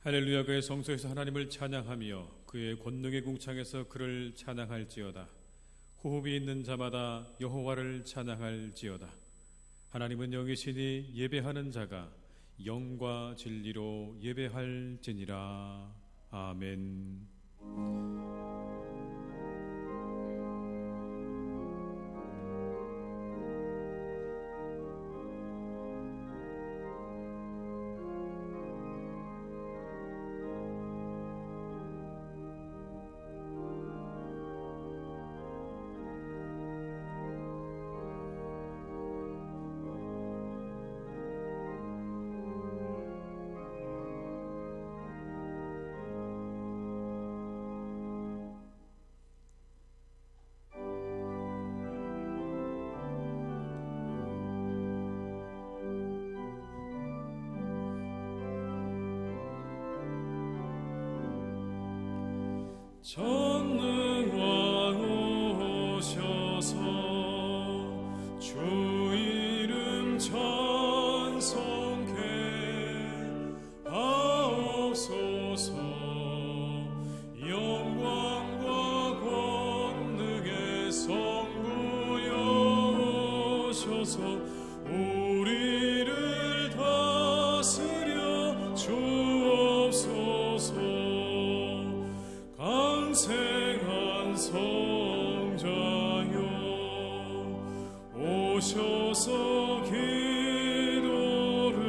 할렐루야. 그의 성소에서 하나님을 찬양하며 그의 권능의 궁창에서 그를 찬양할지어다. 호흡이 있는 자마다 여호와를 찬양할지어다. 하나님은 영이시니 예배하는 자가 영과 진리로 예배할지니라. 아멘. 전능왕 오셔서 주 이름 찬송케 하옵소서. 영광과 권능의 성부여 오셔서 우리를 다스려 주옵소서. 강생한 성자여 오셔서 기도를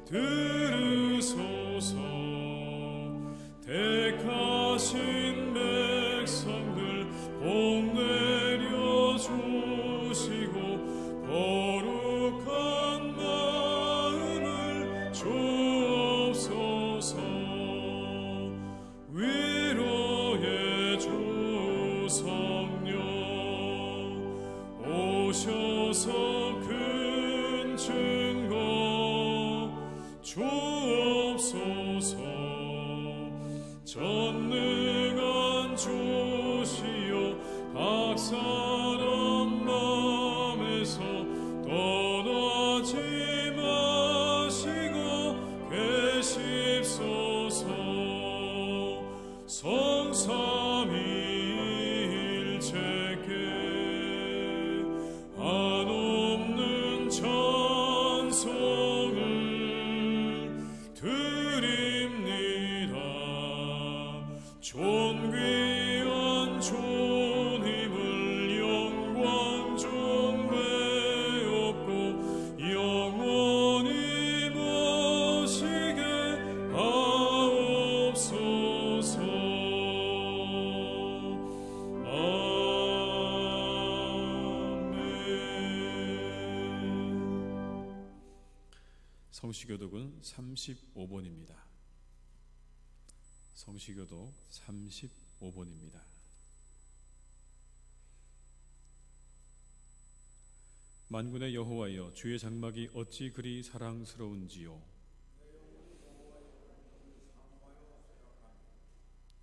들으소서. 택하신 백성들 복 내려주시고 거룩한 마음을 주옵소서. 위로의 주 성령 오셔서 큰 증거 주옵소서. 전능한 주시여 각 사람 맘에서 떠나지 마시고 계십소서. 성삼위일체께 한없는 찬송을 드립니다. 존귀한 주님을 영광 중 배웠고 영원히 모시게 하옵소서. 성시교독은 35번입니다. 성시교독 35번입니다. 만군의 여호와여, 주의 장막이 어찌 그리 사랑스러운지요.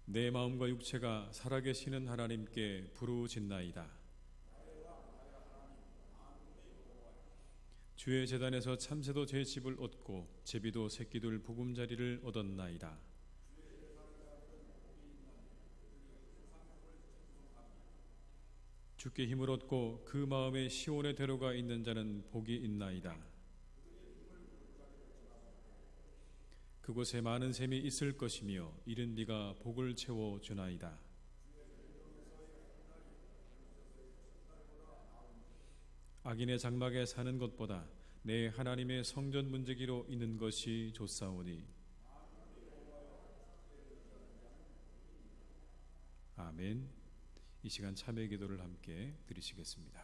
내 마음과 육체가 살아계시는 하나님께 부르짖나이다. 주의 제단에서 참새도 제 집을 얻고 제비도 새끼들 보금자리를 얻었나이다. 주께 힘을 얻고 그 마음에 시온의 대로가 있는 자는 복이 있나이다. 그곳에 많은 샘이 있을 것이며 이른 비가 복을 채워 주나이다. 악인의 장막에 사는 것보다 내 하나님의 성전 문지기로 있는 것이 좋사오니. 아멘. 이 시간 참회 기도를 함께 드리시겠습니다.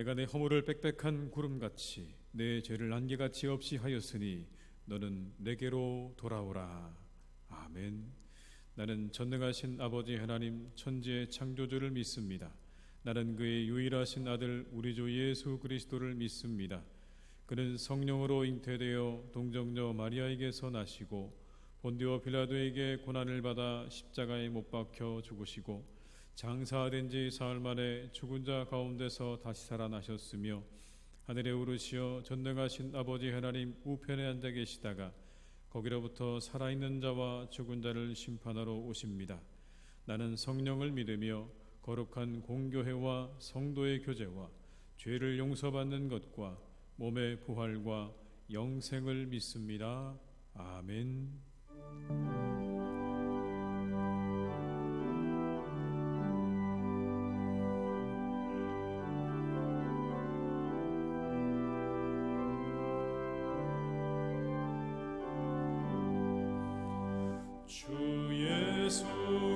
내가 내 허물을 빽빽한 구름같이 내 죄를 안개같이 없이 하였으니 너는 내게로 돌아오라. 아멘. 나는 전능하신 아버지 하나님 천지의 창조주를 믿습니다. 나는 그의 유일하신 아들 우리 주 예수 그리스도를 믿습니다. 그는 성령으로 잉태되어 동정녀 마리아에게서 나시고 본디오 빌라도에게 고난을 받아 십자가에 못 박혀 죽으시고 장사된 지 사흘 만에 죽은 자 가운데서 다시 살아나셨으며 하늘에 오르시어 전능하신 아버지 하나님 우편에 앉아 계시다가 거기로부터 살아있는 자와 죽은 자를 심판하러 오십니다. 나는 성령을 믿으며 거룩한 공교회와 성도의 교제와 죄를 용서받는 것과 몸의 부활과 영생을 믿습니다. 아멘. 주 예수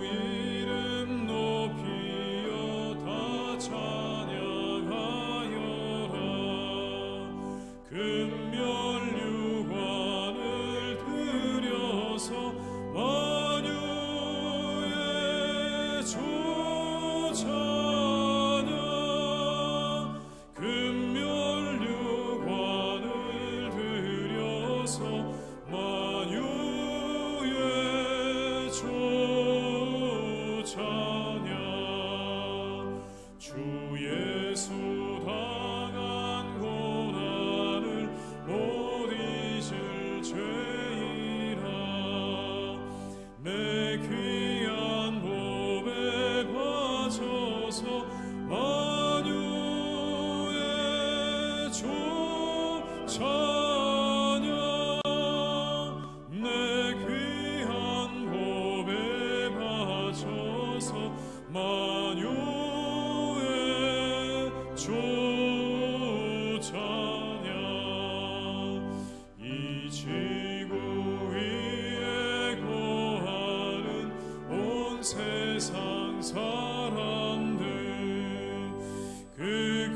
이름 높이어 다 찬양하여라. 금멸 유관을 들여서 만유의 주 찬양. 금멸 유관을 들여서 만유의 주 찬양. 주 예수 당한 고난을 못 잊을 죄이라. 내 귀한 몸에 바쳐서 만유의 주 찬양. 내 귀한 몸에 바쳐서 만유의 주 찬양. 이 지구 위에 거하는 온 세상 사람들 그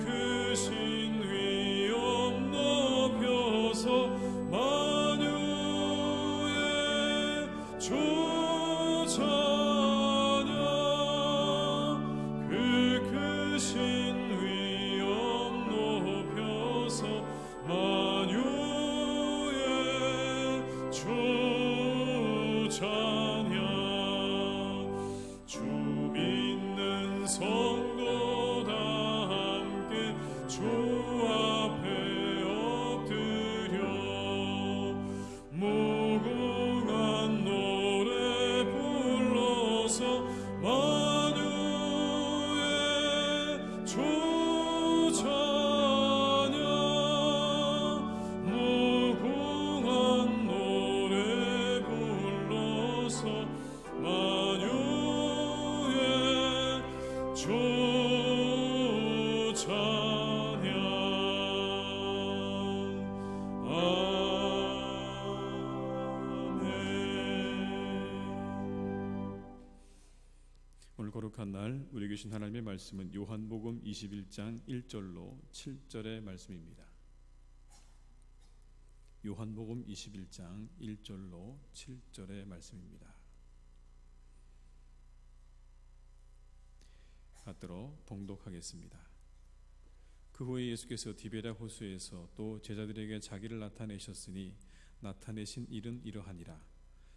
크신 위엄 높여서 만유의 주 찬양. 그 크신 위엄 높여서 만유의 주 찬양. 주 믿는 성도 다 함께 주 앞에 엎드려 무궁한 노래 불러서 만유의 주 찬양. 무궁한 노래 불러서 만유의 주 찬양. 아멘. 오늘 거룩한 날 우리 계신 하나님의 말씀은 요한복음 21장 1절로 7절의 말씀입니다. 요한복음 21장 1절로 7절의 말씀입니다. 받들어 봉독하겠습니다. 그 후에 예수께서 디베랴 호수에서 또 제자들에게 자기를 나타내셨으니 나타내신 일은 이러하니라.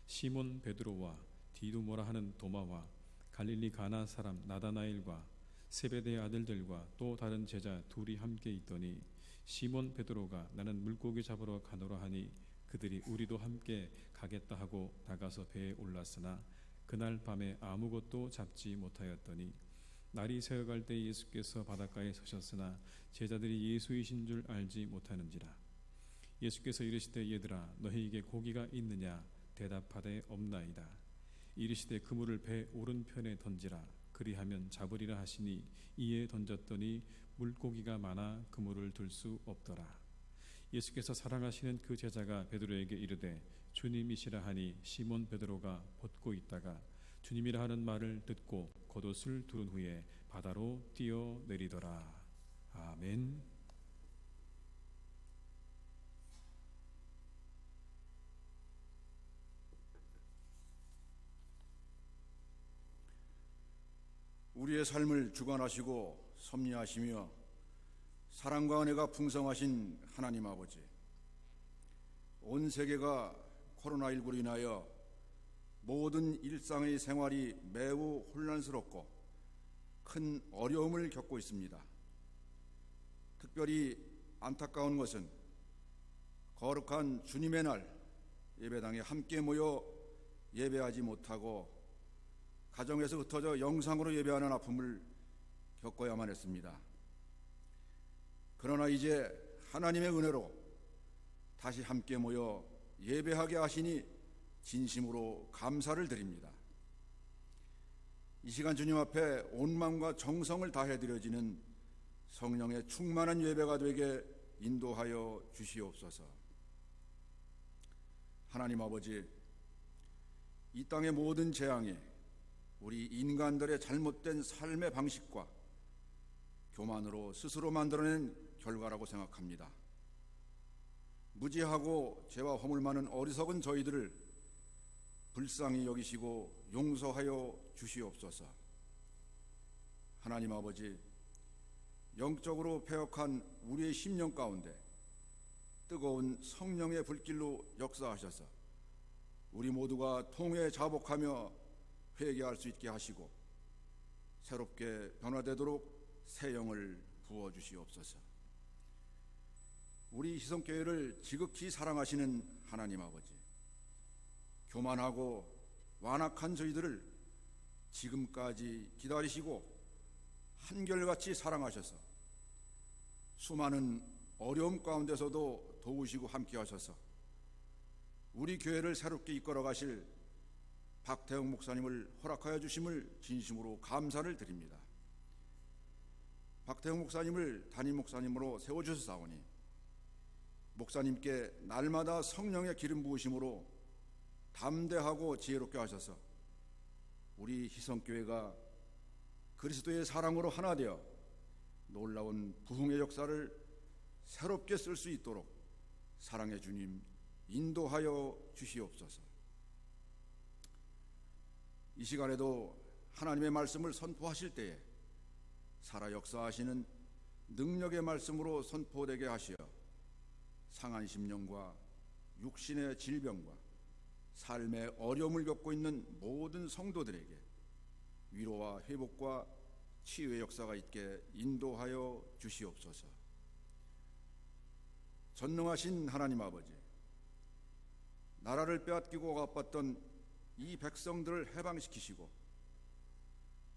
시몬 베드로와 디두모라 하는 도마와 갈릴리 가나 사람 나다나엘과 세베대의 아들들과 또 다른 제자 둘이 함께 있더니 시몬 베드로가 나는 물고기 잡으러 가노라 하니 그들이 우리도 함께 가겠다 하고 나가서 배에 올랐으나 그날 밤에 아무것도 잡지 못하였더니 날이 새어갈 때 예수께서 바닷가에 서셨으나 제자들이 예수이신 줄 알지 못하는지라. 예수께서 이르시되 얘들아 너희에게 고기가 있느냐 대답하되 없나이다. 이르시되 그물을 배 오른편에 던지라 그리하면 잡으리라 하시니 이에 던졌더니 물고기가 많아 그물을 들 수 없더라. 예수께서 사랑하시는 그 제자가 베드로에게 이르되 주님이시라 하니 시몬 베드로가 벗고 있다가 주님이라 하는 말을 듣고 겉옷을 두른 후에 바다로 뛰어내리더라. 아멘. 우리의 삶을 주관하시고 섭리하시며 사랑과 은혜가 풍성하신 하나님 아버지, 온 세계가 코로나19로 인하여 모든 일상의 생활이 매우 혼란스럽고 큰 어려움을 겪고 있습니다. 특별히 안타까운 것은 거룩한 주님의 날 예배당에 함께 모여 예배하지 못하고 가정에서 흩어져 영상으로 예배하는 아픔을 겪어야만 했습니다. 그러나 이제 하나님의 은혜로 다시 함께 모여 예배하게 하시니 진심으로 감사를 드립니다. 이 시간 주님 앞에 온 마음과 정성을 다해 드려지는 성령의 충만한 예배가 되게 인도하여 주시옵소서. 하나님 아버지, 이 땅의 모든 재앙이 우리 인간들의 잘못된 삶의 방식과 교만으로 스스로 만들어낸 결과라고 생각합니다. 무지하고 죄와 허물 많은 어리석은 저희들을 불쌍히 여기시고 용서하여 주시옵소서. 하나님 아버지, 영적으로 패역한 우리의 심령 가운데 뜨거운 성령의 불길로 역사하셔서 우리 모두가 통회 자복하며 회개할 수 있게 하시고 새롭게 변화되도록 새 영을 부어주시옵소서. 우리 희성교회를 지극히 사랑하시는 하나님 아버지, 교만하고 완악한 저희들을 지금까지 기다리시고 한결같이 사랑하셔서 수많은 어려움 가운데서도 도우시고 함께 하셔서 우리 교회를 새롭게 이끌어 가실 박태영 목사님을 허락하여 주심을 진심으로 감사를 드립니다. 박태영 목사님을 담임 목사님으로 세워주셨사오니 목사님께 날마다 성령의 기름 부으심으로 담대하고 지혜롭게 하셔서 우리 희성교회가 그리스도의 사랑으로 하나 되어 놀라운 부흥의 역사를 새롭게 쓸 수 있도록 사랑의 주님 인도하여 주시옵소서. 이 시간에도 하나님의 말씀을 선포하실 때에 살아 역사하시는 능력의 말씀으로 선포되게 하시어 상한 심령과 육신의 질병과 삶의 어려움을 겪고 있는 모든 성도들에게 위로와 회복과 치유의 역사가 있게 인도하여 주시옵소서. 전능하신 하나님 아버지, 나라를 빼앗기고 억압받던 이 백성들을 해방시키시고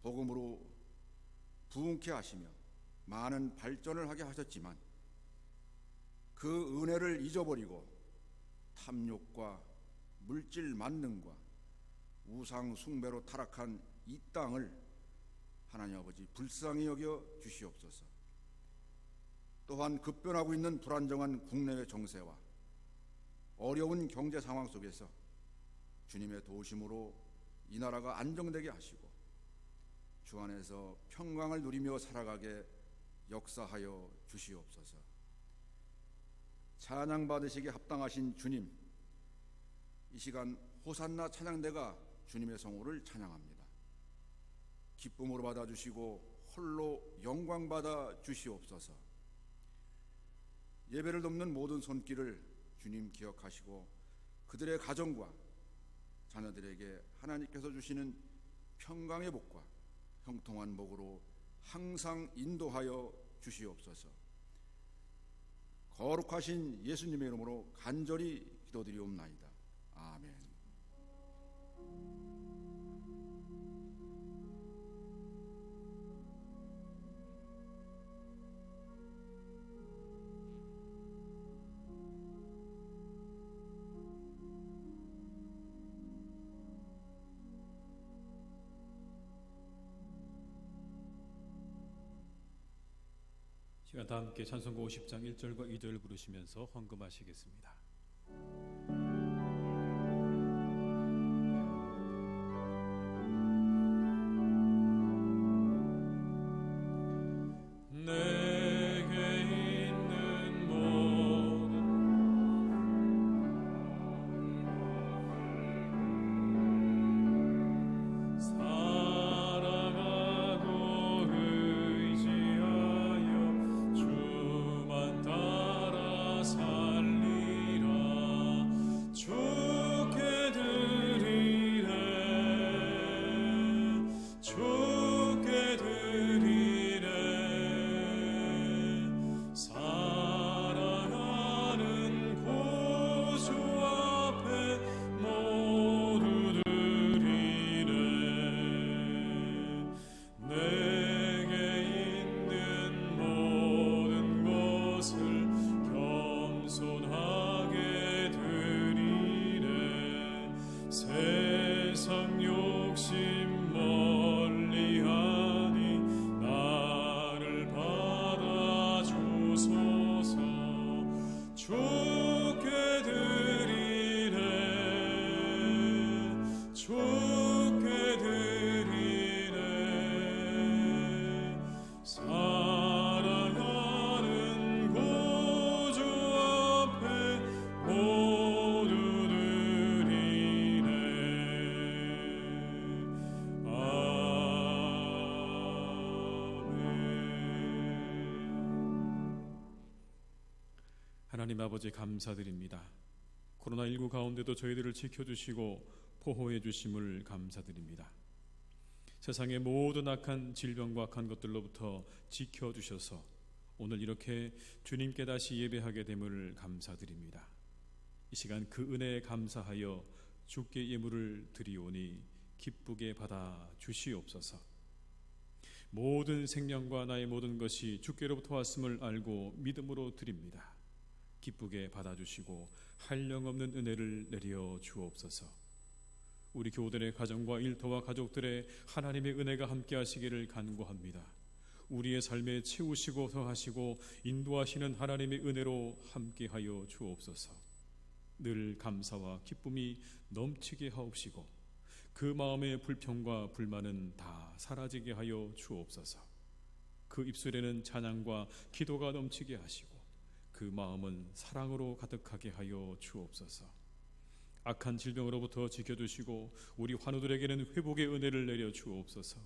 복음으로 부흥케 하시며 많은 발전을 하게 하셨지만 그 은혜를 잊어버리고 탐욕과 물질 만능과 우상 숭배로 타락한 이 땅을 하나님 아버지 불쌍히 여겨 주시옵소서. 또한 급변하고 있는 불안정한 국내외 정세와 어려운 경제 상황 속에서 주님의 도우심으로 이 나라가 안정되게 하시고 주 안에서 평강을 누리며 살아가게 역사하여 주시옵소서. 찬양 받으시기에 합당하신 주님, 이 시간 호산나 찬양대가 주님의 성호를 찬양합니다. 기쁨으로 받아주시고 홀로 영광 받아 주시옵소서. 예배를 돕는 모든 손길을 주님 기억하시고 그들의 가정과 자녀들에게 하나님께서 주시는 평강의 복과 형통한 복으로 항상 인도하여 주시옵소서. 거룩하신 예수님의 이름으로 간절히 기도드리옵나이다. 아멘. 시간 다 함께 찬송가 50장 1절과 2절을 부르시면서 헌금하시겠습니다. 내 하나님 아버지 감사드립니다. 코로나19 가운데도 저희들을 지켜주시고 보호해 주심을 감사드립니다. 세상의 모든 악한 질병과 악한 것들로부터 지켜주셔서 오늘 이렇게 주님께 다시 예배하게 됨을 감사드립니다. 이 시간 그 은혜에 감사하여 주께 예물을 드리오니 기쁘게 받아 주시옵소서. 모든 생명과 나의 모든 것이 주께로부터 왔음을 알고 믿음으로 드립니다. 기쁘게 받아주시고 한량없는 은혜를 내려 주옵소서. 우리 교우들의 가정과 일터와 가족들의 하나님의 은혜가 함께 하시기를 간구합니다. 우리의 삶에 채우시고 더하시고 인도하시는 하나님의 은혜로 함께하여 주옵소서. 늘 감사와 기쁨이 넘치게 하옵시고 그 마음의 불평과 불만은 다 사라지게 하여 주옵소서. 그 입술에는 찬양과 기도가 넘치게 하시고 그 마음은 사랑으로 가득하게 하여 주옵소서. 악한 질병으로부터 지켜주시고 우리 환우들에게는 회복의 은혜를 내려 주옵소서.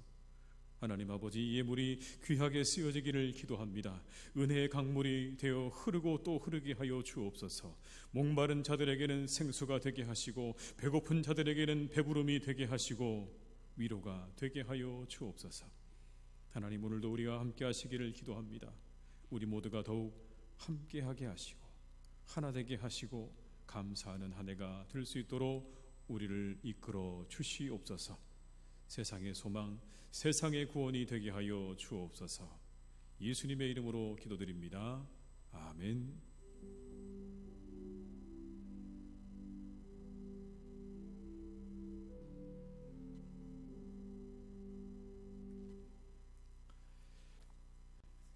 하나님 아버지, 이 예물이 귀하게 쓰여지기를 기도합니다. 은혜의 강물이 되어 흐르고 또 흐르게 하여 주옵소서. 목마른 자들에게는 생수가 되게 하시고 배고픈 자들에게는 배부름이 되게 하시고 위로가 되게 하여 주옵소서. 하나님, 오늘도 우리가 함께 하시기를 기도합니다. 우리 모두가 더욱 함께하게 하시고 하나 되게 하시고 감사하는 한 해가 될 수 있도록 우리를 이끌어 주시옵소서. 세상의 소망, 세상의 구원이 되게 하여 주옵소서. 예수님의 이름으로 기도드립니다. 아멘.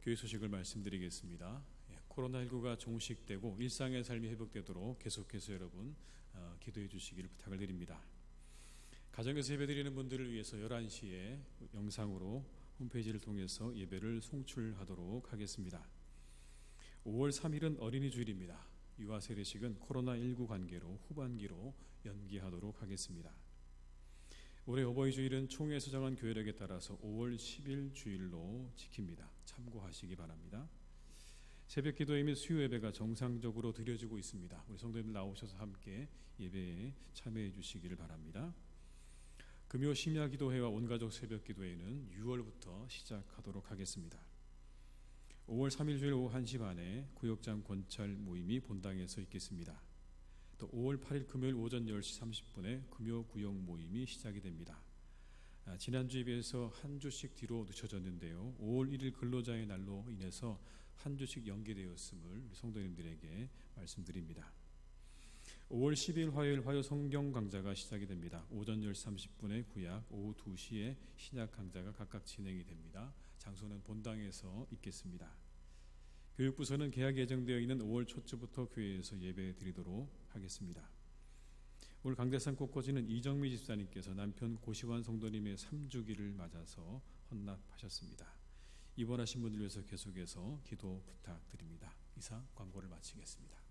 교회 소식을 말씀드리겠습니다. 코로나19가 종식되고 일상의 삶이 회복되도록 계속해서 여러분 기도해 주시기를 부탁을 드립니다. 가정에서 예배드리는 분들을 위해서 11시에 영상으로 홈페이지를 통해서 예배를 송출하도록 하겠습니다. 5월 3일은 어린이 주일입니다. 유아 세례식은 코로나19 관계로 후반기로 연기하도록 하겠습니다. 올해 어버이 주일은 총회에서 정한 교회력에 따라서 5월 10일 주일로 지킵니다. 참고하시기 바랍니다. 새벽 기도회 및 수요 예배가 정상적으로 드려지고 있습니다. 우리 성도님들 나오셔서 함께 예배에 참여해 주시기를 바랍니다. 금요 심야 기도회와 온가족 새벽 기도회는 6월부터 시작하도록 하겠습니다. 5월 3일 주일 오후 1시 반에 구역장 권찰 모임이 본당에서 있겠습니다. 또 5월 8일 금요일 오전 10시 30분에 금요 구역 모임이 시작이 됩니다. 지난주에 비해서 한 주씩 뒤로 늦춰졌는데요. 5월 1일 근로자의 날로 인해서 한 주씩 연기되었음을 성도님들에게 말씀드립니다. 5월 10일 화요일 화요 성경 강좌가 시작이 됩니다. 오전 10시 30분에 구약, 오후 2시에 신약 강좌가 각각 진행이 됩니다. 장소는 본당에서 있겠습니다. 교육부서는 개학 예정되어 있는 5월 초쯤부터 교회에서 예배 드리도록 하겠습니다. 오늘 강대상 꽃꽂이는 이정미 집사님께서 남편 고시환 성도님의 3주기를 맞아서 헌납하셨습니다. 입원하신 분들 위해서 계속해서 기도 부탁드립니다. 이상 광고를 마치겠습니다.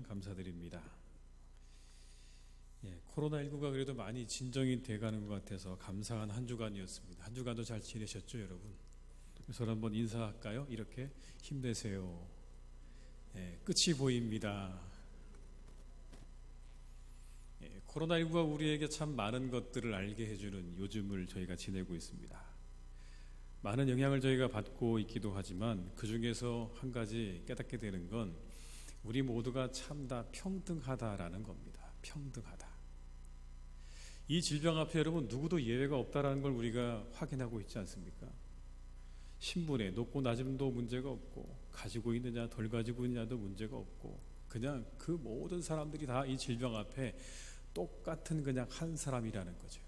감사드립니다. 코로나19가 그래도 많이 진정이 돼가는 것 같아서 감사한 한 주간이었습니다. 한 주간도 잘 지내셨죠, 여러분? 서로 한번 인사할까요? 이렇게 힘내세요. 끝이 보입니다. 코로나19가 우리에게 참 많은 것들을 알게 해주는 요즘을 저희가 지내고 있습니다. 많은 영향을 저희가 받고 있기도 하지만 그 중에서 한 가지 깨닫게 되는 건 우리 모두가 참 다 평등하다라는 겁니다. 평등하다. 이 질병 앞에 여러분 누구도 예외가 없다라는 걸 우리가 확인하고 있지 않습니까? 신분에 높고 낮음도 문제가 없고 가지고 있느냐 덜 가지고 있느냐도 문제가 없고 그냥 그 모든 사람들이 다 이 질병 앞에 똑같은 그냥 한 사람이라는 거죠.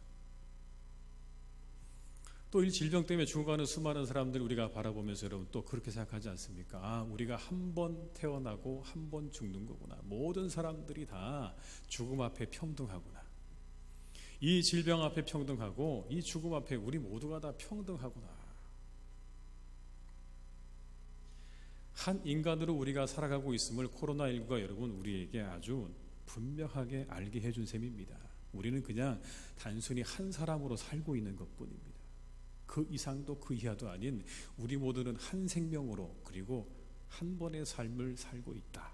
또 이 질병 때문에 죽어가는 수많은 사람들 우리가 바라보면서 여러분 또 그렇게 생각하지 않습니까? 우리가 한 번 태어나고 한 번 죽는 거구나. 모든 사람들이 다 죽음 앞에 평등하구나. 이 질병 앞에 평등하고 이 죽음 앞에 우리 모두가 다 평등하구나. 한 인간으로 우리가 살아가고 있음을 코로나19가 여러분 우리에게 아주 분명하게 알게 해준 셈입니다. 우리는 그냥 단순히 한 사람으로 살고 있는 것뿐입니다. 그 이상도 그 이하도 아닌 우리 모두는 한 생명으로 그리고 한 번의 삶을 살고 있다.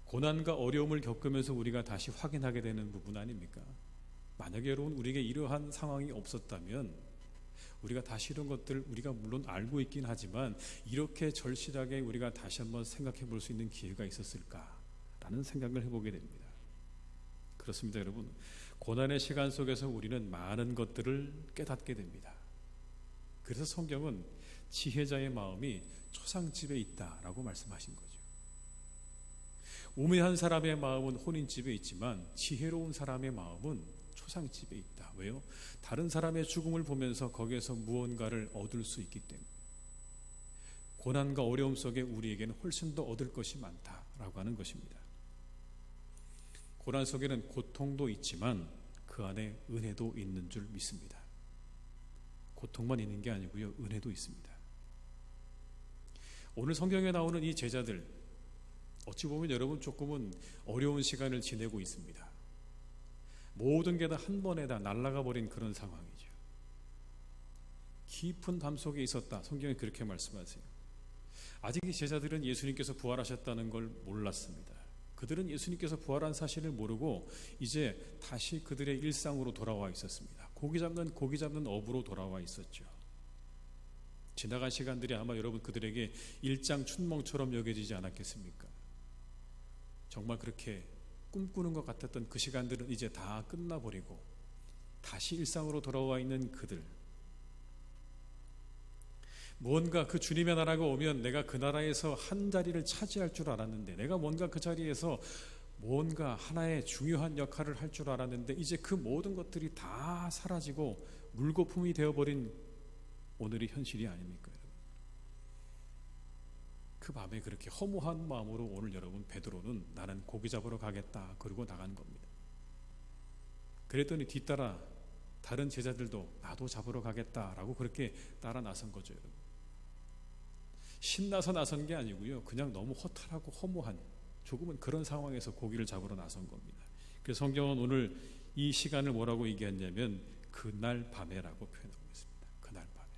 고난과 어려움을 겪으면서 우리가 다시 확인하게 되는 부분 아닙니까? 만약에 여러분 우리에게 이러한 상황이 없었다면 우리가 다시 이런 것들을 우리가 물론 알고 있긴 하지만 이렇게 절실하게 우리가 다시 한번 생각해 볼 수 있는 기회가 있었을까라는 생각을 해보게 됩니다. 그렇습니다, 여러분. 고난의 시간 속에서 우리는 많은 것들을 깨닫게 됩니다. 그래서 성경은 지혜자의 마음이 초상집에 있다라고 말씀하신 거죠. 우매한 사람의 마음은 혼인집에 있지만 지혜로운 사람의 마음은 초상집에 있다. 왜요? 다른 사람의 죽음을 보면서 거기에서 무언가를 얻을 수 있기 때문에. 고난과 어려움 속에 우리에게는 훨씬 더 얻을 것이 많다라고 하는 것입니다. 고난 속에는 고통도 있지만 그 안에 은혜도 있는 줄 믿습니다. 고통만 있는 게 아니고요, 은혜도 있습니다. 오늘 성경에 나오는 이 제자들, 어찌 보면 여러분 조금은 어려운 시간을 지내고 있습니다. 모든 게 다 한 번에 다 날아가 버린 그런 상황이죠. 깊은 밤 속에 있었다. 성경이 그렇게 말씀하세요. 아직 이 제자들은 예수님께서 부활하셨다는 걸 몰랐습니다. 그들은 예수님께서 부활한 사실을 모르고 이제 다시 그들의 일상으로 돌아와 있었습니다. 고기 잡는 업으로 돌아와 있었죠. 지나간 시간들이 아마 여러분 그들에게 일장춘몽처럼 여겨지지 않았겠습니까? 정말 그렇게 꿈꾸는 것 같았던 그 시간들은 이제 다 끝나버리고 다시 일상으로 돌아와 있는 그들, 무언가 그 주님의 나라가 오면 내가 그 나라에서 한 자리를 차지할 줄 알았는데, 내가 뭔가 그 자리에서 뭔가 하나의 중요한 역할을 할 줄 알았는데 이제 그 모든 것들이 다 사라지고 물거품이 되어버린 오늘이 현실이 아닙니까? 그 밤에 그렇게 허무한 마음으로 오늘 여러분 베드로는 나는 고기 잡으러 가겠다 그러고 나간 겁니다. 그랬더니 뒤따라 다른 제자들도 나도 잡으러 가겠다라고 그렇게 따라 나선 거죠. 여러분. 신나서 나선 게 아니고요, 그냥 너무 허탈하고 허무한 조금은 그런 상황에서 고기를 잡으러 나선 겁니다. 그래서 성경은 오늘 이 시간을 뭐라고 얘기했냐면 그날 밤에라고 표현하고 있습니다. 그날 밤에.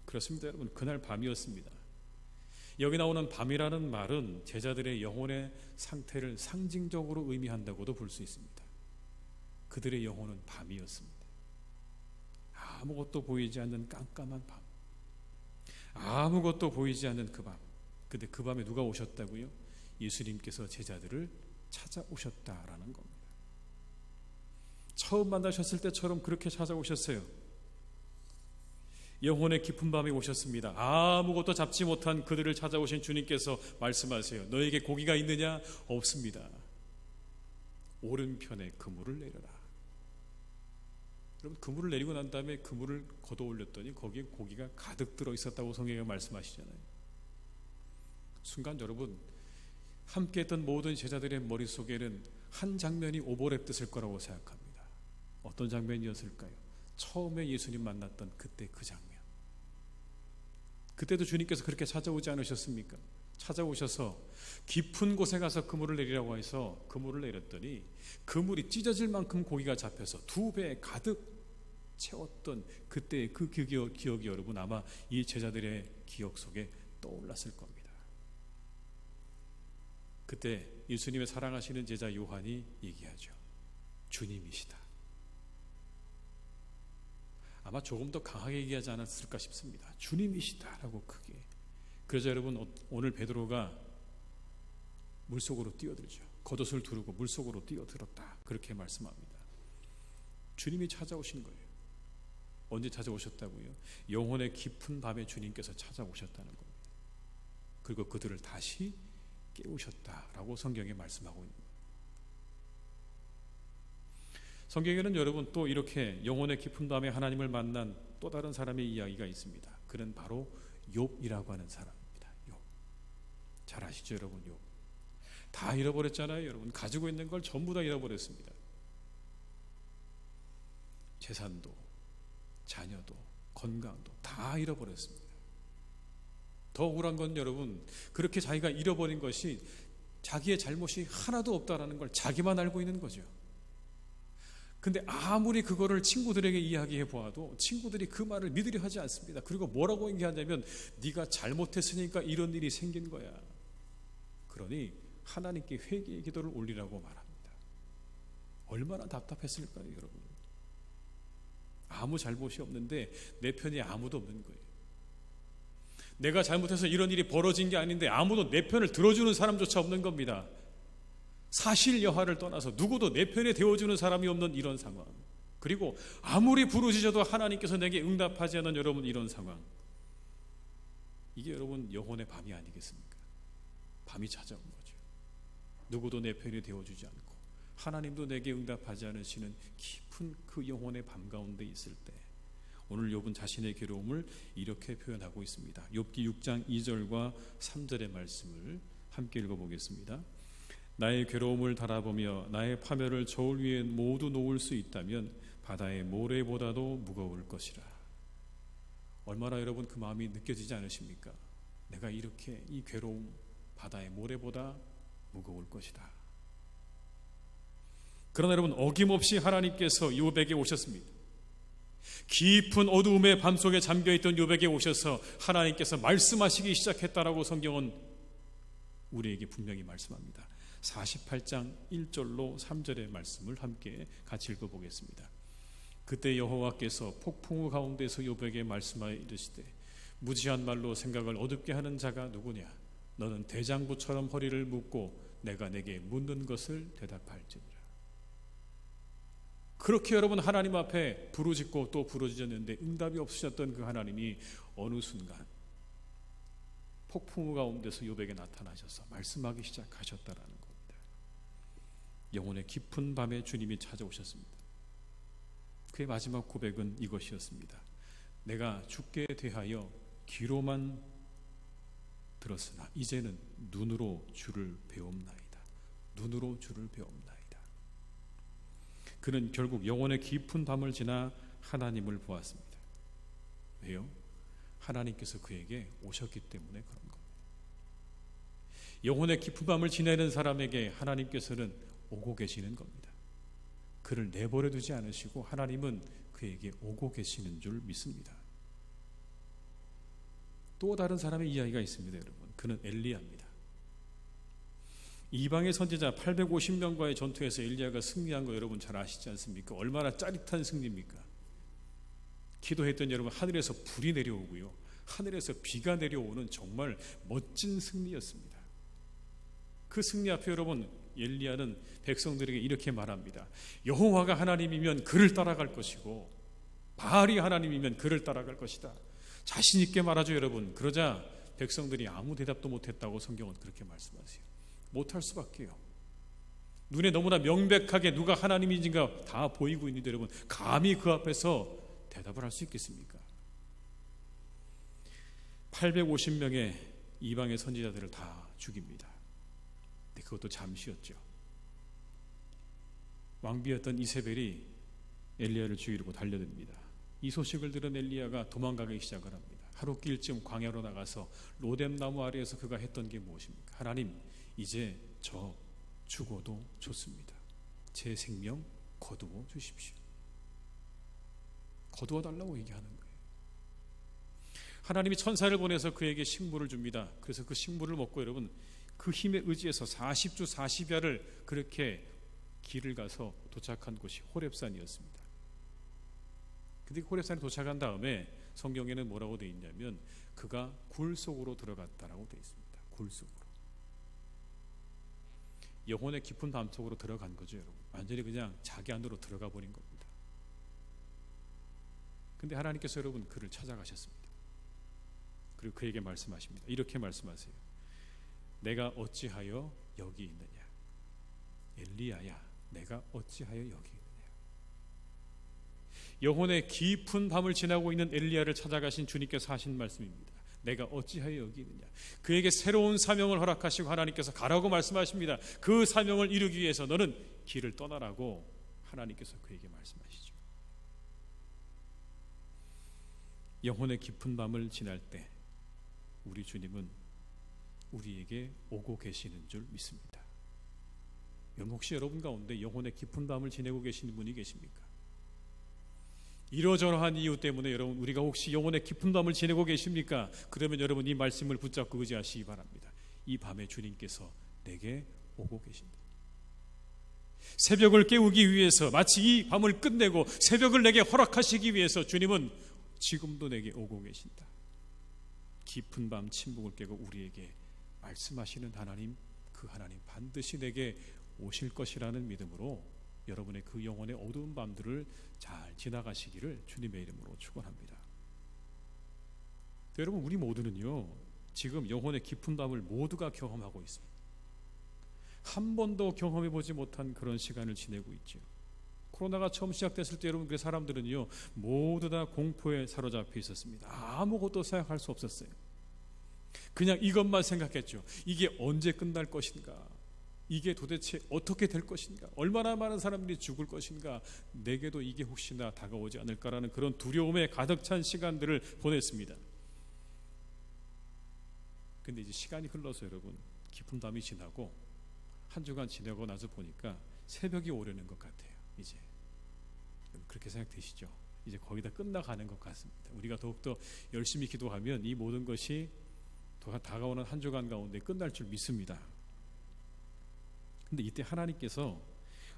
그렇습니다, 여러분. 그날 밤이었습니다. 여기 나오는 밤이라는 말은 제자들의 영혼의 상태를 상징적으로 의미한다고도 볼 수 있습니다. 그들의 영혼은 밤이었습니다. 아무것도 보이지 않는 깜깜한 밤, 아무것도 보이지 않는 그 밤. 근데 그 밤에 누가 오셨다고요? 예수님께서 제자들을 찾아오셨다라는 겁니다. 처음 만나셨을 때처럼 그렇게 찾아오셨어요. 영혼의 깊은 밤에 오셨습니다. 아무것도 잡지 못한 그들을 찾아오신 주님께서 말씀하세요. 너에게 고기가 있느냐? 없습니다. 오른편에 그물을 내려라. 여러분, 그물을 내리고 난 다음에 그물을 걷어 올렸더니 거기에 고기가 가득 들어 있었다고 성경에 말씀하시잖아요. 순간 여러분, 함께 했던 모든 제자들의 머릿속에는 한 장면이 오버랩됐을 거라고 생각합니다. 어떤 장면이었을까요? 처음에 예수님 만났던 그때 그 장면. 그때도 주님께서 그렇게 찾아오지 않으셨습니까? 찾아오셔서 깊은 곳에 가서 그물을 내리라고 해서 그물을 내렸더니 그물이 찢어질 만큼 고기가 잡혀서 2배 가득 채웠던 그때의 그 기억이 여러분 아마 이 제자들의 기억 속에 떠올랐을 겁니다. 그때 예수님의 사랑하시는 제자 요한이 얘기하죠. 주님이시다. 아마 조금 더 강하게 얘기하지 않았을까 싶습니다. 주님이시다라고 크게. 그래서 여러분 오늘 베드로가 물속으로 뛰어들죠. 겉옷을 두르고 물속으로 뛰어들었다. 그렇게 말씀합니다. 주님이 찾아오신 거예요. 언제 찾아오셨다고요? 영혼의 깊은 밤에 주님께서 찾아오셨다는 겁니다. 그리고 그들을 다시 깨우셨다라고 성경에 말씀하고 있는 거예요. 성경에는 여러분 또 이렇게 영혼의 깊은 밤에 하나님을 만난 또 다른 사람의 이야기가 있습니다. 그는 바로 욥이라고 하는 사람입니다. 욥. 잘 아시죠 여러분? 욥. 다 잃어버렸잖아요 여러분. 가지고 있는 걸 전부 다 잃어버렸습니다. 재산도 자녀도 건강도 다 잃어버렸습니다. 더 억울한 건 여러분 그렇게 자기가 잃어버린 것이 자기의 잘못이 하나도 없다라는 걸 자기만 알고 있는 거죠. 근데 아무리 그거를 친구들에게 이야기해 보아도 친구들이 그 말을 믿으려 하지 않습니다. 그리고 뭐라고 얘기하냐면 네가 잘못했으니까 이런 일이 생긴 거야. 그러니 하나님께 회개의 기도를 올리라고 말합니다. 얼마나 답답했을까요 여러분. 아무 잘못이 없는데 내 편이 아무도 없는 거예요. 내가 잘못해서 이런 일이 벌어진 게 아닌데 아무도 내 편을 들어주는 사람조차 없는 겁니다. 사실 여하를 떠나서 누구도 내 편에 대어주는 사람이 없는 이런 상황. 그리고 아무리 부르짖어도 하나님께서 내게 응답하지 않는 여러분 이런 상황. 이게 여러분 영혼의 밤이 아니겠습니까? 밤이 찾아온 거죠. 누구도 내 편에 대어주지 않고 하나님도 내게 응답하지 않으시는 깊은 그 영혼의 밤 가운데 있을 때 오늘 욥은 자신의 괴로움을 이렇게 표현하고 있습니다. 욥기 6장 2절과 3절의 말씀을 함께 읽어보겠습니다. 나의 괴로움을 달아보며 나의 파멸을 저울 위에 모두 놓을 수 있다면 바다의 모래보다도 무거울 것이라. 얼마나 여러분 그 마음이 느껴지지 않으십니까? 내가 이렇게 이 괴로움 바다의 모래보다 무거울 것이다. 그러나 여러분 어김없이 하나님께서 욥에게 오셨습니다. 깊은 어두움의 밤속에 잠겨있던 욥에게 오셔서 하나님께서 말씀하시기 시작했다라고 성경은 우리에게 분명히 말씀합니다. 48장 1절로 3절의 말씀을 함께 같이 읽어보겠습니다. 그때 여호와께서 폭풍우 가운데서 욥에게 말씀하여 이르시되 무지한 말로 생각을 어둡게 하는 자가 누구냐? 너는 대장부처럼 허리를 묶고 내가 내게 묻는 것을 대답할지니라. 그렇게 여러분 하나님 앞에 부르짖고 또 부르짖었는데 응답이 없으셨던 그 하나님이 어느 순간 폭풍우 가운데서 욥에게 나타나셔서 말씀하기 시작하셨다라는 겁니다. 영혼의 깊은 밤에 주님이 찾아오셨습니다. 그의 마지막 고백은 이것이었습니다. 내가 주께 대하여 귀로만 들었으나 이제는 눈으로 주를 배움나이다. 눈으로 주를 배움나이다. 그는 결국 영혼의 깊은 밤을 지나 하나님을 보았습니다. 왜요? 하나님께서 그에게 오셨기 때문에 그런 겁니다. 영혼의 깊은 밤을 지내는 사람에게 하나님께서는 오고 계시는 겁니다. 그를 내버려 두지 않으시고 하나님은 그에게 오고 계시는 줄 믿습니다. 또 다른 사람의 이야기가 있습니다. 여러분, 그는 엘리야입니다. 이방의 선지자 850명과의 전투에서 엘리야가 승리한 거 여러분 잘 아시지 않습니까? 얼마나 짜릿한 승리입니까? 기도했던 여러분, 하늘에서 불이 내려오고요, 하늘에서 비가 내려오는 정말 멋진 승리였습니다. 그 승리 앞에 여러분 엘리야는 백성들에게 이렇게 말합니다. 여호와가 하나님이면 그를 따라갈 것이고 바알이 하나님이면 그를 따라갈 것이다. 자신 있게 말하죠 여러분. 그러자 백성들이 아무 대답도 못했다고 성경은 그렇게 말씀하세요. 못할 수밖에요. 눈에 너무나 명백하게 누가 하나님인지가 다 보이고 있는데 여러분 감히 그 앞에서 대답을 할 수 있겠습니까? 850명의 이방의 선지자들을 다 죽입니다. 근데 그것도 잠시였죠. 왕비였던 이세벨이 엘리야를 죽이려고 달려듭니다. 이 소식을 들은 엘리야가 도망가기 시작을 합니다. 하루 길쯤 광야로 나가서 로뎀나무 아래에서 그가 했던 게 무엇입니까? 하나님, 이제 저 죽어도 좋습니다. 제 생명 거두어 주십시오. 거두어 달라고 얘기하는 거예요. 하나님이 천사를 보내서 그에게 식물을 줍니다. 그래서 그 식물을 먹고 여러분 그 힘에 의지해서 40주 40야를 그렇게 길을 가서 도착한 곳이 호렙산이었습니다. 근데 호렙산에 도착한 다음에 성경에는 뭐라고 되어 있냐면 그가 굴 속으로 들어갔다라고 되어 있습니다. 굴 속으로. 영혼의 깊은 밤 속으로 들어간 거죠, 여러분. 완전히 그냥 자기 안으로 들어가 버린 겁니다. 근데 하나님께서 여러분 그를 찾아가셨습니다. 그리고 그에게 말씀하십니다. 이렇게 말씀하세요. 내가 어찌하여 여기 있느냐? 엘리야야, 내가 어찌하여 여기 있느냐? 영혼의 깊은 밤을 지나고 있는 엘리야를 찾아가신 주님께서 하신 말씀입니다. 내가 어찌하여 여기 있느냐? 그에게 새로운 사명을 허락하시고 하나님께서 가라고 말씀하십니다. 그 사명을 이루기 위해서 너는 길을 떠나라고 하나님께서 그에게 말씀하시죠. 영혼의 깊은 밤을 지날 때 우리 주님은 우리에게 오고 계시는 줄 믿습니다. 여러분, 혹시 여러분 가운데 영혼의 깊은 밤을 지내고 계시는 분이 계십니까? 이러저러한 이유 때문에 여러분 우리가 혹시 영혼의 깊은 밤을 지내고 계십니까? 그러면 여러분 이 말씀을 붙잡고 의지하시기 바랍니다. 이 밤에 주님께서 내게 오고 계신다. 새벽을 깨우기 위해서, 마치 이 밤을 끝내고 새벽을 내게 허락하시기 위해서 주님은 지금도 내게 오고 계신다. 깊은 밤 침묵을 깨고 우리에게 말씀하시는 하나님, 그 하나님 반드시 내게 오실 것이라는 믿음으로 여러분의 그 영혼의 어두운 밤들을 잘 지나가시기를 주님의 이름으로 축원합니다. 여러분, 우리 모두는요 지금 영혼의 깊은 밤을 모두가 경험하고 있습니다. 한 번도 경험해 보지 못한 그런 시간을 지내고 있죠. 코로나가 처음 시작됐을 때 여러분 그 사람들은요 모두 다 공포에 사로잡혀 있었습니다. 아무것도 생각할 수 없었어요. 그냥 이것만 생각했죠. 이게 언제 끝날 것인가? 이게 도대체 어떻게 될 것인가? 얼마나 많은 사람들이 죽을 것인가? 내게도 이게 혹시나 다가오지 않을까라는 그런 두려움에 가득 찬 시간들을 보냈습니다. 근데 이제 시간이 흘러서 여러분 깊은 밤이 지나고 한 주간 지나고 나서 보니까 새벽이 오려는 것 같아요. 이제 그렇게 생각되시죠? 이제 거의 다 끝나가는 것 같습니다. 우리가 더욱더 열심히 기도하면 이 모든 것이 다가오는 한 주간 가운데 끝날 줄 믿습니다. 근데 이때 하나님께서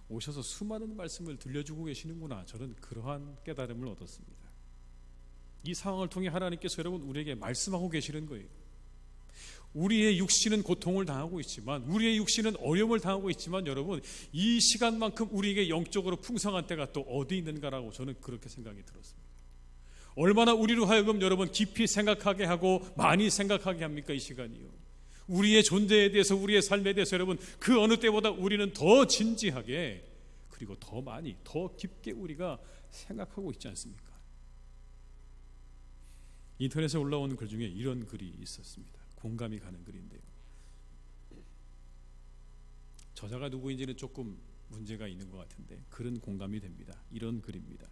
오셔서 수많은 말씀을 들려주고 계시는구나, 저는 그러한 깨달음을 얻었습니다. 이 상황을 통해 하나님께서 여러분 우리에게 말씀하고 계시는 거예요. 우리의 육신은 고통을 당하고 있지만, 우리의 육신은 어려움을 당하고 있지만 여러분 이 시간만큼 우리에게 영적으로 풍성한 때가 또 어디 있는가라고 저는 그렇게 생각이 들었습니다. 얼마나 우리로 하여금 여러분 깊이 생각하게 하고 많이 생각하게 합니까? 이 시간이요. 우리의 존재에 대해서, 우리의 삶에 대해서 여러분 그 어느 때보다 우리는 더 진지하게, 그리고 더 많이, 더 깊게 우리가 생각하고 있지 않습니까? 인터넷에 올라온 글 중에 이런 글이 있었습니다. 공감이 가는 글인데요, 저자가 누구인지는 조금 문제가 있는 것 같은데 글은 공감이 됩니다. 이런 글입니다.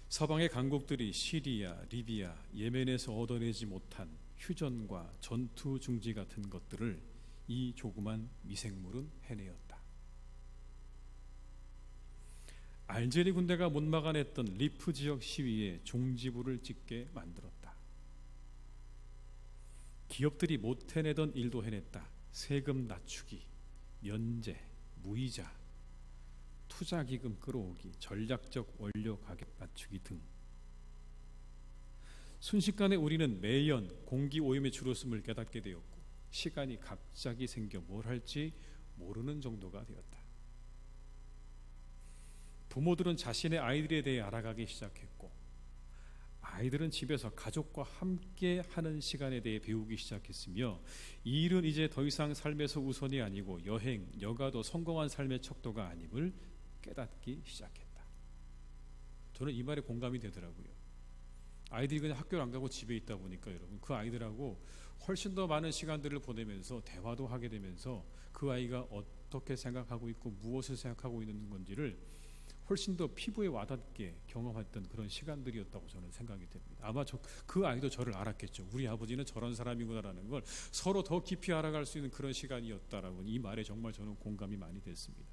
서방의 강국들이 시리아, 리비아, 예멘에서 얻어내지 못한 휴전과 전투 중지 같은 것들을 이 조그만 미생물은 해내었다. 알제리 군대가 못 막아냈던 리프 지역 시위에 종지부를 찍게 만들었다. 기업들이 못 해내던 일도 해냈다. 세금 낮추기, 면제, 무이자, 투자기금 끌어오기, 전략적 원료 가격 낮추기 등. 순식간에 우리는 매연 공기 오염의 줄었음을 깨닫게 되었고, 시간이 갑자기 생겨 뭘 할지 모르는 정도가 되었다. 부모들은 자신의 아이들에 대해 알아가기 시작했고, 아이들은 집에서 가족과 함께 하는 시간에 대해 배우기 시작했으며, 이 일은 이제 더 이상 삶에서 우선이 아니고 여행, 여가도 성공한 삶의 척도가 아님을 깨닫기 시작했다. 저는 이 말에 공감이 되더라고요. 아이들이 그냥 학교를 안 가고 집에 있다 보니까 여러분 그 아이들하고 훨씬 더 많은 시간들을 보내면서 대화도 하게 되면서 그 아이가 어떻게 생각하고 있고 무엇을 생각하고 있는 건지를 훨씬 더 피부에 와닿게 경험했던 그런 시간들이었다고 저는 생각이 됩니다. 아마 그 아이도 저를 알았겠죠. 우리 아버지는 저런 사람이구나라는 걸 서로 더 깊이 알아갈 수 있는 그런 시간이었다라고 이 말에 정말 저는 공감이 많이 됐습니다.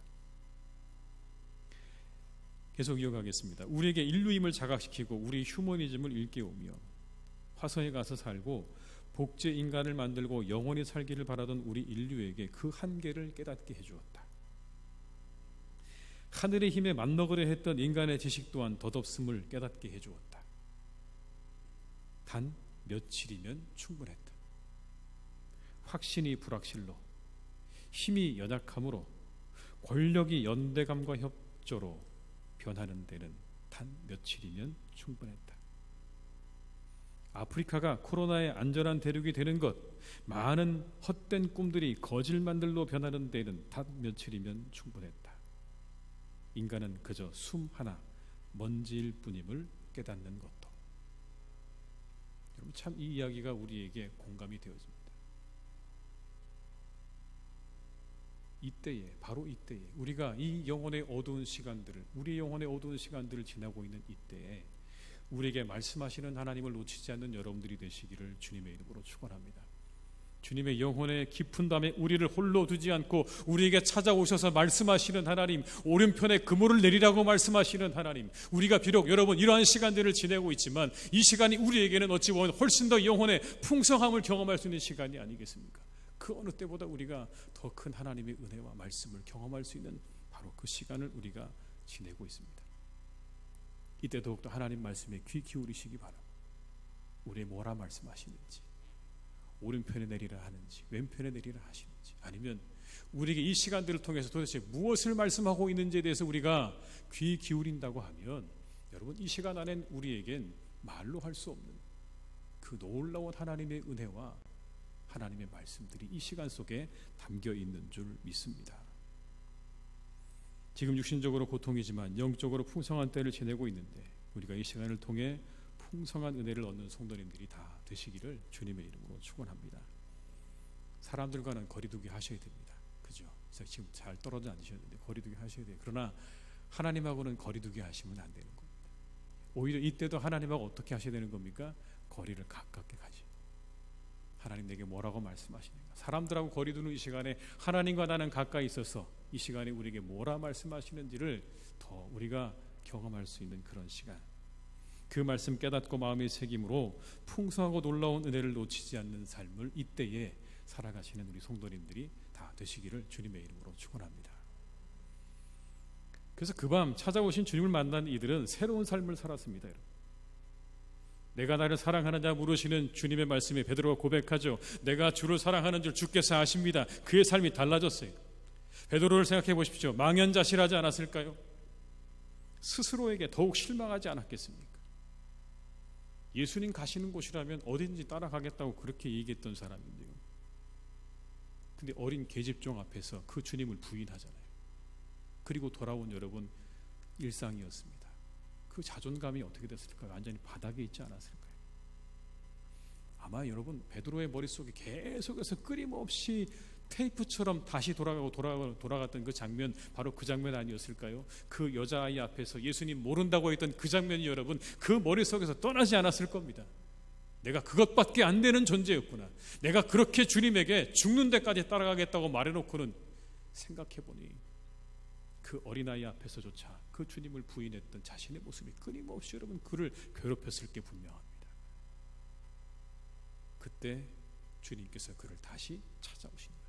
계속 이어가겠습니다. 우리에게 인류임을 자각시키고 우리 휴머니즘을 일깨우며 화성에 가서 살고 복제 인간을 만들고 영원히 살기를 바라던 우리 인류에게 그 한계를 깨닫게 해주었다. 하늘의 힘에 맞먹으려 했던 인간의 지식 또한 덧없음을 깨닫게 해주었다. 단 며칠이면 충분했다. 확신이 불확실로, 힘이 연약함으로, 권력이 연대감과 협조로 변하는 데는 단 며칠이면 충분했다. 아프리카가 코로나의 안전한 대륙이 되는 것, 많은 헛된 꿈들이 거짓말들로 변하는 데는 단 며칠이면 충분했다. 인간은 그저 숨 하나, 먼지일 뿐임을 깨닫는 것도. 여러분 참 이 이야기가 우리에게 공감이 되어집니다. 이때에, 바로 이때에 우리가 이 영혼의 어두운 시간들을, 우리 영혼의 어두운 시간들을 지나고 있는 이때에 우리에게 말씀하시는 하나님을 놓치지 않는 여러분들이 되시기를 주님의 이름으로 축원합니다. 주님의 영혼의 깊은 밤에 우리를 홀로 두지 않고 우리에게 찾아오셔서 말씀하시는 하나님, 오른편에 그물을 내리라고 말씀하시는 하나님, 우리가 비록 여러분 이러한 시간들을 지내고 있지만 이 시간이 우리에게는 어찌 보면 훨씬 더 영혼의 풍성함을 경험할 수 있는 시간이 아니겠습니까? 그 어느 때보다 우리가 더 큰 하나님의 은혜와 말씀을 경험할 수 있는 바로 그 시간을 우리가 지내고 있습니다. 이때 더욱더 하나님 말씀에 귀 기울이시기 바랍니다. 우리의 뭐라 말씀하시는지, 오른편에 내리라 하는지 왼편에 내리라 하시는지, 아니면 우리에게 이 시간들을 통해서 도대체 무엇을 말씀하고 있는지에 대해서 우리가 귀 기울인다고 하면 여러분 이 시간 안엔 우리에겐 말로 할 수 없는 그 놀라운 하나님의 은혜와 하나님의 말씀들이 이 시간 속에 담겨 있는 줄 믿습니다. 지금 육신적으로 고통이지만 영적으로 풍성한 때를 지내고 있는데 우리가 이 시간을 통해 풍성한 은혜를 얻는 성도님들이 다 되시기를 주님의 이름으로 축원합니다. 사람들과는 거리두기 하셔야 됩니다. 그죠? 지금 잘 떨어져 앉으셨는데 거리두기 하셔야 돼요. 그러나 하나님하고는 거리두기 하시면 안 되는 겁니다. 오히려 이때도 하나님하고 어떻게 하셔야 되는 겁니까? 거리를 가깝게 가시. 하나님 내게 뭐라고 말씀하시는가? 사람들하고 거리두는 이 시간에 하나님과 나는 가까이 있어서 이 시간에 우리에게 뭐라 말씀하시는지를 더 우리가 경험할 수 있는 그런 시간, 그 말씀 깨닫고 마음의 새김으로 풍성하고 놀라운 은혜를 놓치지 않는 삶을 이때에 살아가시는 우리 성도님들이 다 되시기를 주님의 이름으로 축원합니다. 그래서 그 밤 찾아오신 주님을 만난 이들은 새로운 삶을 살았습니다. 여러분. 내가 나를 사랑하느냐 물으시는 주님의 말씀에 베드로가 고백하죠. 내가 주를 사랑하는 줄 주께서 아십니다. 그의 삶이 달라졌어요. 베드로를 생각해 보십시오. 망연자실하지 않았을까요? 스스로에게 더욱 실망하지 않았겠습니까? 예수님 가시는 곳이라면 어딘지 따라가겠다고 그렇게 얘기했던 사람인데요. 근데 어린 계집종 앞에서 그 주님을 부인하잖아요. 그리고 돌아온 여러분 일상이었습니다. 그 자존감이 어떻게 됐을까요? 완전히 바닥에 있지 않았을까요? 아마 여러분 베드로의 머릿속에 계속해서 끊임없이 테이프처럼 다시 돌아갔던 그 장면, 바로 그 장면 아니었을까요? 그 여자아이 앞에서 예수님 모른다고 했던 그 장면이 여러분 그 머릿속에서 떠나지 않았을 겁니다. 내가 그것밖에 안 되는 존재였구나. 내가 그렇게 주님에게 죽는 데까지 따라가겠다고 말해놓고는 생각해보니 그 어린아이 앞에서조차 그 주님을 부인했던 자신의 모습이 끊임없이 여러분 그를 괴롭혔을 게 분명합니다. 그때 주님께서 그를 다시 찾아오신 거죠.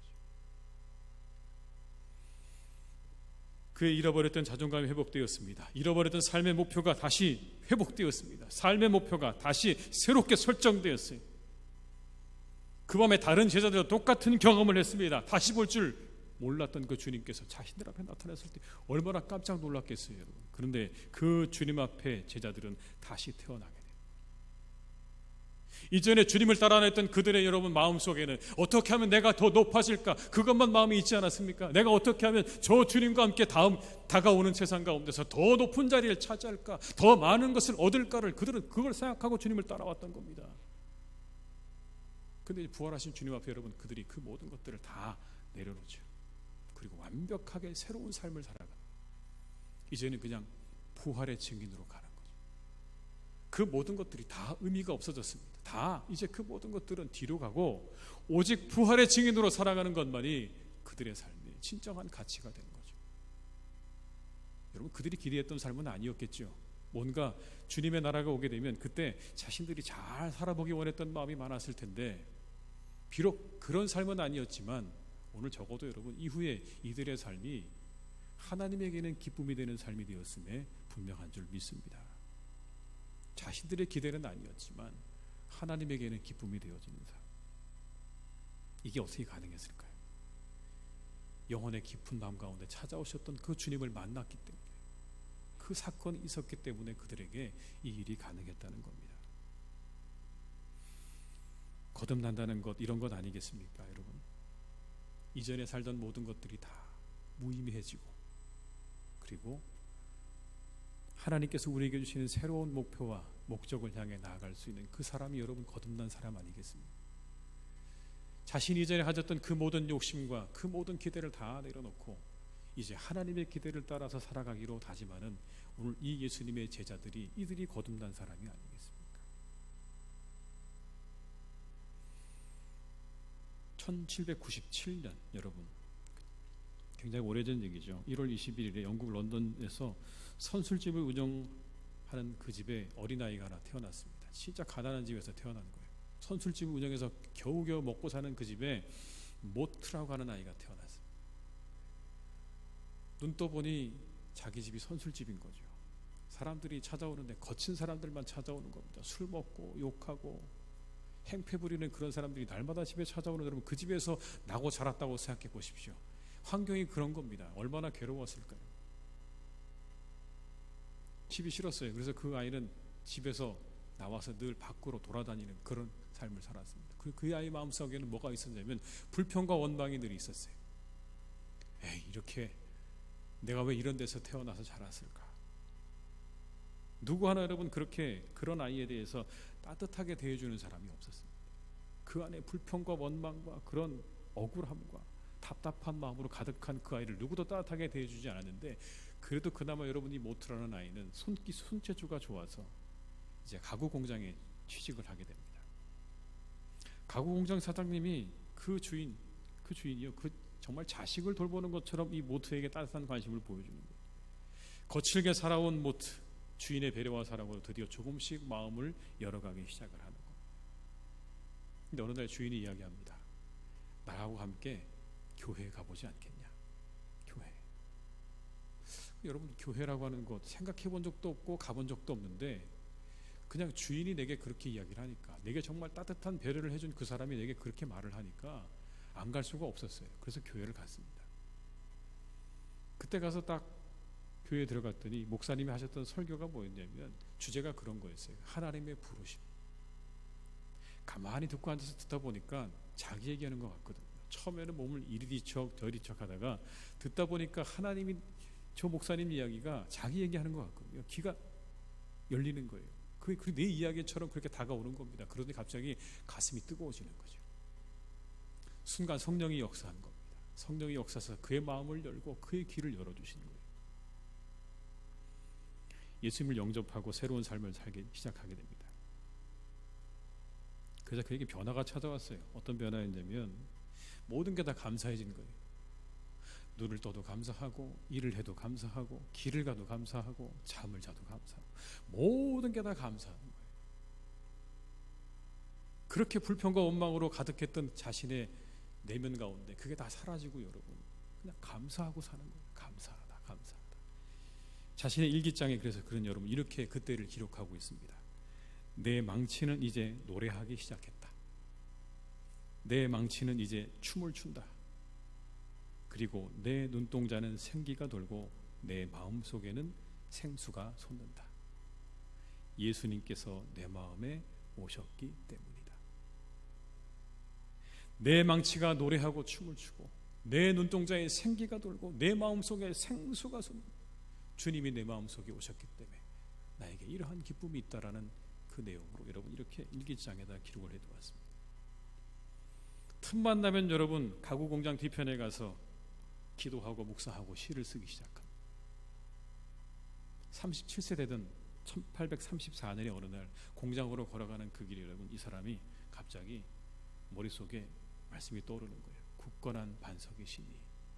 그의 잃어버렸던 자존감이 회복되었습니다. 잃어버렸던 삶의 목표가 다시 회복되었습니다. 삶의 목표가 다시 새롭게 설정되었어요. 그 밤에 다른 제자들과 똑같은 경험을 했습니다. 다시 볼 줄 몰랐던 그 주님께서 자신들 앞에 나타났을 때 얼마나 깜짝 놀랐겠어요, 여러분. 그런데 그 주님 앞에 제자들은 다시 태어나게 돼요. 이전에 주님을 따라냈던 그들의 여러분 마음속에는 어떻게 하면 내가 더 높아질까? 그것만 마음이 있지 않았습니까? 내가 어떻게 하면 저 주님과 함께 다가오는 세상 가운데서 더 높은 자리를 차지할까? 더 많은 것을 얻을까를 그들은 그걸 생각하고 주님을 따라왔던 겁니다. 그런데 부활하신 주님 앞에 여러분 그들이 그 모든 것들을 다 내려놓죠. 그리고 완벽하게 새로운 삶을 살아가. 이제는 그냥 부활의 증인으로 가는 거죠. 그 모든 것들이 다 의미가 없어졌습니다. 다 이제 그 모든 것들은 뒤로 가고 오직 부활의 증인으로 살아가는 것만이 그들의 삶의 진정한 가치가 되는 거죠. 여러분, 그들이 기대했던 삶은 아니었겠죠. 뭔가 주님의 나라가 오게 되면 그때 자신들이 잘 살아보기 원했던 마음이 많았을 텐데, 비록 그런 삶은 아니었지만 오늘 적어도 여러분, 이후에 이들의 삶이 하나님에게는 기쁨이 되는 삶이 되었음에 분명한 줄 믿습니다. 자신들의 기대는 아니었지만 하나님에게는 기쁨이 되어지는 삶, 이게 어떻게 가능했을까요? 영혼의 깊은 마음 가운데 찾아오셨던 그 주님을 만났기 때문에, 그 사건이 있었기 때문에 그들에게 이 일이 가능했다는 겁니다. 거듭난다는 것, 이런 것 아니겠습니까, 여러분? 이전에 살던 모든 것들이 다 무의미해지고, 그리고 하나님께서 우리에게 주시는 새로운 목표와 목적을 향해 나아갈 수 있는 그 사람이 여러분 거듭난 사람 아니겠습니까? 자신이 이전에 가졌던 그 모든 욕심과 그 모든 기대를 다 내려놓고 이제 하나님의 기대를 따라서 살아가기로 다짐하는 오늘 이 예수님의 제자들이, 이들이 거듭난 사람이 아니겠습니까? 1797년, 여러분, 굉장히 오래전 얘기죠. 1월 21일에 영국 런던에서 선술집을 운영하는 그 집에 어린아이가 하나 태어났습니다. 진짜 가난한 집에서 태어난 거예요. 선술집을 운영해서 겨우겨우 먹고 사는 그 집에 모트라고 하는 아이가 태어났습니다. 눈 떠보니 자기 집이 선술집인 거죠. 사람들이 찾아오는데 거친 사람들만 찾아오는 겁니다. 술 먹고 욕하고 행패 부리는 그런 사람들이 날마다 집에 찾아오는, 여러분, 그 집에서 나고 자랐다고 생각해 보십시오. 환경이 그런 겁니다. 얼마나 괴로웠을까요? 집이 싫었어요. 그래서 그 아이는 집에서 나와서 늘 밖으로 돌아다니는 그런 삶을 살았습니다. 그 아이 마음속에는 뭐가 있었냐면 불평과 원망이 늘 있었어요. 에이, 이렇게 내가 왜 이런 데서 태어나서 자랐을까? 누구 하나 여러분 그렇게 그런 아이에 대해서 따뜻하게 대해주는 사람이 없었습니다. 그 안에 불평과 원망과 그런 억울함과 답답한 마음으로 가득한 그 아이를 누구도 따뜻하게 대해주지 않았는데, 그래도 그나마 여러분이 모트라는 아이는 손재주가 좋아서 이제 가구 공장에 취직을 하게 됩니다. 가구 공장 사장님이 그 주인이요, 그 정말 자식을 돌보는 것처럼 이 모트에게 따뜻한 관심을 보여주는 거예요. 거칠게 살아온 모트, 주인의 배려와 사랑으로 드디어 조금씩 마음을 열어가기 시작을 하는 겁니다. 근데 어느 날 주인이 이야기합니다. 나하고 함께 교회에 가보지 않겠냐? 교회. 여러분, 교회라고 하는 것 생각해 본 적도 없고 가본 적도 없는데, 그냥 주인이 내게 그렇게 이야기를 하니까, 내게 정말 따뜻한 배려를 해준 그 사람이 내게 그렇게 말을 하니까 안 갈 수가 없었어요. 그래서 교회를 갔습니다. 그때 가서 딱 교회에 들어갔더니 목사님이 하셨던 설교가 뭐였냐면 주제가 그런 거였어요. 하나님의 부르심. 가만히 듣고 앉아서 듣다 보니까 자기 얘기하는 것 같거든요. 처음에는 몸을 이리뒤척 저리뒤척 하다가 듣다 보니까 하나님이, 저 목사님 이야기가 자기 얘기하는 것 같거든요. 귀가 열리는 거예요. 그게 내 이야기처럼 그렇게 다가오는 겁니다. 그러더니 갑자기 가슴이 뜨거워지는 거죠. 순간 성령이 역사한 겁니다. 성령이 역사해서 그의 마음을 열고 그의 귀를 열어주시는 거예요. 예수님을 영접하고 새로운 삶을 살기 시작하게 됩니다. 그래서 그에게 변화가 찾아왔어요. 어떤 변화였냐면 모든 게 다 감사해진 거예요. 눈을 떠도 감사하고, 일을 해도 감사하고, 길을 가도 감사하고, 잠을 자도 감사하고, 모든 게 다 감사하는 거예요. 그렇게 불평과 원망으로 가득했던 자신의 내면 가운데 그게 다 사라지고 여러분 그냥 감사하고 사는 거예요. 감사하다, 감사하다. 자신의 일기장에 그래서 그런 여러분 이렇게 그때를 기록하고 있습니다. 내 망치는 이제 노래하기 시작했다. 내 망치는 이제 춤을 춘다. 그리고 내 눈동자는 생기가 돌고 내 마음속에는 생수가 솟는다. 예수님께서 내 마음에 오셨기 때문이다. 내 망치가 노래하고 춤을 추고 내 눈동자에 생기가 돌고 내 마음속에 생수가 솟는다. 주님이 내 마음속에 오셨기 때문에 나에게 이러한 기쁨이 있다라는 그 내용으로 여러분 이렇게 일기장에다 기록을 해두었습니다. 틈만 나면 여러분 가구 공장 뒤편에 가서 기도하고 묵상하고 시를 쓰기 시작합니다. 37세 되던 1834년의 어느 날 공장으로 걸어가는 그 길에 여러분, 이 사람이 갑자기 머릿속에 말씀이 떠오르는 거예요. 굳건한 반석이 시니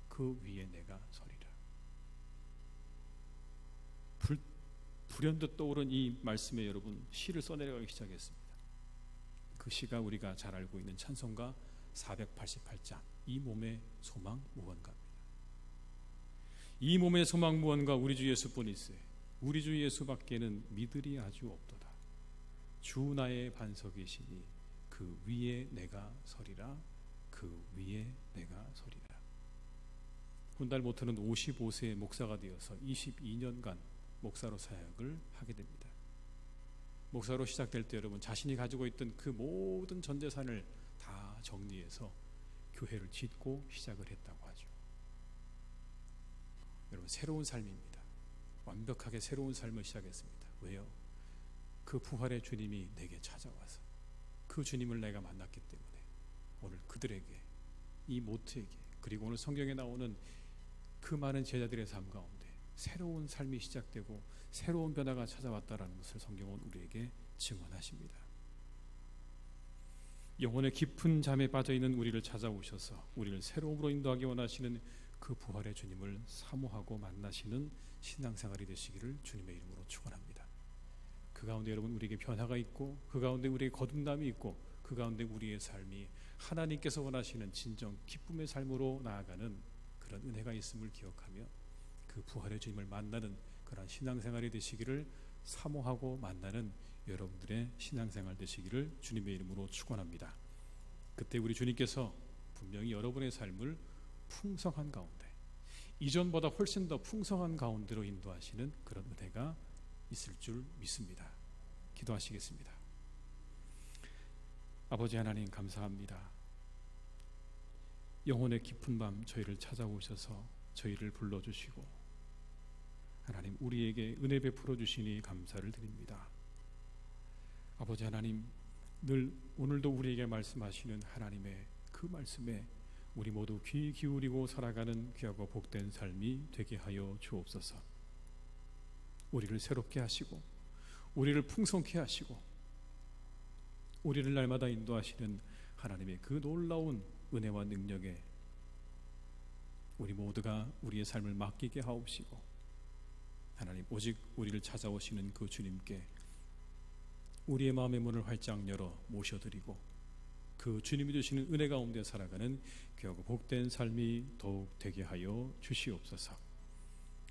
그 위에 내가 서리라. 불현듯 떠오른 이 말씀에 여러분, 시를 써내려가기 시작했습니다. 그 시가 우리가 잘 알고 있는 찬송가 488장, 이 몸의 소망 무언가입니다. 이 몸의 소망 무언가, 우리 주 예수뿐이세. 우리 주 예수밖에는 믿으리 아주 없도다. 주 나의 반석이시니 그 위에 내가 서리라. 그 위에 내가 서리라. 훗날 모트는 55세의 목사가 되어서 22년간 목사로 사역을 하게 됩니다. 목사로 시작될 때 여러분, 자신이 가지고 있던 그 모든 전 재산을 다 정리해서 교회를 짓고 시작을 했다고 하죠. 여러분, 새로운 삶입니다. 완벽하게 새로운 삶을 시작했습니다. 왜요? 그 부활의 주님이 내게 찾아와서 그 주님을 내가 만났기 때문에 오늘 그들에게, 이 모트에게, 그리고 오늘 성경에 나오는 그 많은 제자들의 삶 가운데 새로운 삶이 시작되고 새로운 변화가 찾아왔다라는 것을 성경은 우리에게 증언하십니다. 영혼의 깊은 잠에 빠져있는 우리를 찾아오셔서 우리를 새로움으로 인도하기 원하시는 그 부활의 주님을 사모하고 만나시는 신앙생활이 되시기를 주님의 이름으로 축원합니다. 그 가운데 여러분, 우리에게 변화가 있고, 그 가운데 우리에게 거듭남이 있고, 그 가운데 우리의 삶이 하나님께서 원하시는 진정 기쁨의 삶으로 나아가는 그런 은혜가 있음을 기억하며 그 부활의 주님을 만나는 그런 신앙생활이 되시기를 사모하고 만나는 여러분들의 신앙생활 되시기를 주님의 이름으로 축원합니다. 그때 우리 주님께서 분명히 여러분의 삶을 풍성한 가운데, 이전보다 훨씬 더 풍성한 가운데로 인도하시는 그런 은혜가 있을 줄 믿습니다. 기도하시겠습니다. 아버지 하나님, 감사합니다. 영혼의 깊은 밤 저희를 찾아오셔서 저희를 불러주시고 하나님, 우리에게 은혜 베풀어 주시니 감사를 드립니다. 아버지 하나님, 늘 오늘도 우리에게 말씀하시는 하나님의 그 말씀에 우리 모두 귀 기울이고 살아가는 귀하고 복된 삶이 되게 하여 주옵소서. 우리를 새롭게 하시고 우리를 풍성케 하시고 우리를 날마다 인도하시는 하나님의 그 놀라운 은혜와 능력에 우리 모두가 우리의 삶을 맡기게 하옵시고, 하나님, 오직 우리를 찾아오시는 그 주님께 우리의 마음의 문을 활짝 열어 모셔드리고 그 주님이 주시는 은혜 가운데 살아가는 귀하고 복된 삶이 더욱 되게 하여 주시옵소서.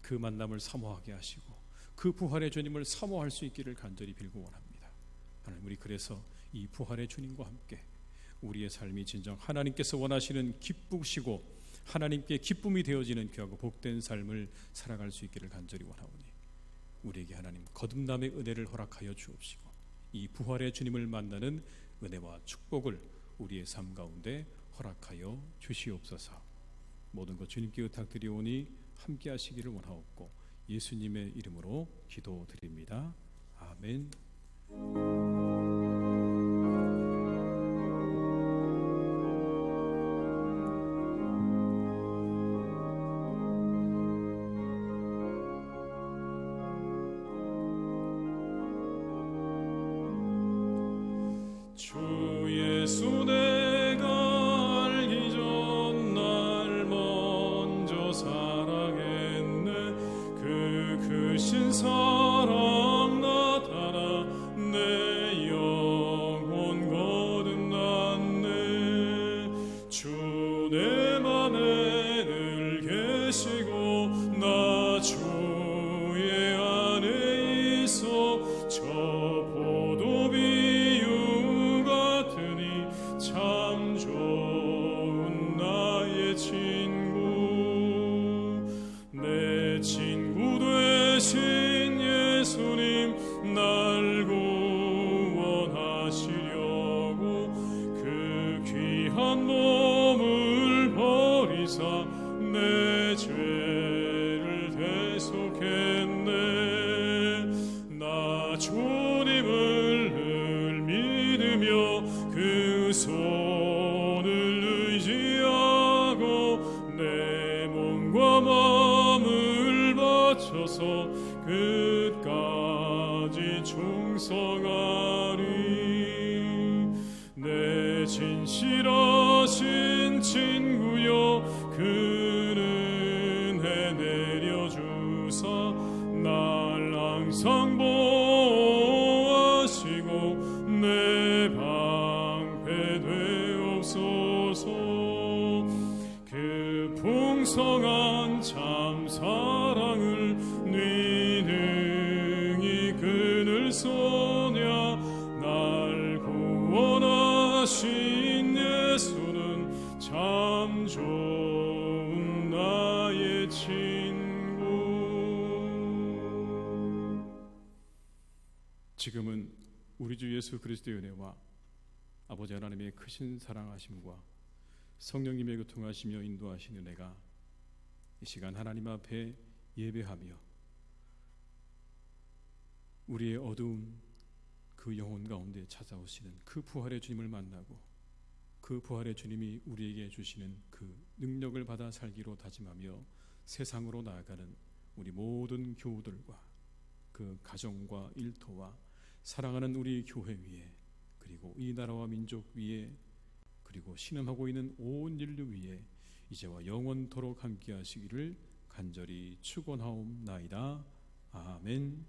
그 만남을 사모하게 하시고 그 부활의 주님을 사모할 수 있기를 간절히 빌고 원합니다. 하나님, 우리 그래서 이 부활의 주님과 함께 우리의 삶이 진정 하나님께서 원하시는 기쁘시고 하나님께 기쁨이 되어지는 귀하고 복된 삶을 살아갈 수 있기를 간절히 원하오니 우리에게 하나님 거듭남의 은혜를 허락하여 주옵시고 이 부활의 주님을 만나는 은혜와 축복을 우리의 삶 가운데 허락하여 주시옵소서. 모든 것 주님께 부탁드리오니 함께 하시기를 원하옵고 예수님의 이름으로 기도드립니다. 아멘. 주 예수 내가 알기 전 날 먼저 사랑했네. 그 크신 사랑 나타나 내 영혼 거듭났네. 주 내 맘에 늘 계시고 나 주의 안에 있어. 저 포도비 참 좋은 나의 친구, 내 친구 되신 예수님 날 구원하시려고 그 귀한 몸을 버리사 내 죄를 대속했네. 나 주님을 늘 믿으며 그 손을 의지하고 내 몸과 마음을 바쳐서 끝까지 충성하리. 내 진실하신 친구여 그 은혜 내려주사 날 항상 보호하시고 내 방패 되옵소서. 그 풍성한 참 사랑을 네 능히 그늘 쏘냐. 날 구원하신 예수는 참 좋은 나의 친구. 지금은 우리 주 예수 그리스도의 은혜와 아버지 하나님의 크신 사랑하심과 성령님의 교통하시며 인도하신 은혜가 이 시간 하나님 앞에 예배하며 우리의 어두운 그 영혼 가운데 찾아오시는 그 부활의 주님을 만나고 그 부활의 주님이 우리에게 주시는 그 능력을 받아 살기로 다짐하며 세상으로 나아가는 우리 모든 교우들과 그 가정과 일터와 사랑하는 우리 교회 위에, 그리고 이 나라와 민족 위에, 그리고 신음하고 있는 온 인류 위에 이제와 영원토록 함께 하시기를 간절히 축원하옵나이다. 아멘.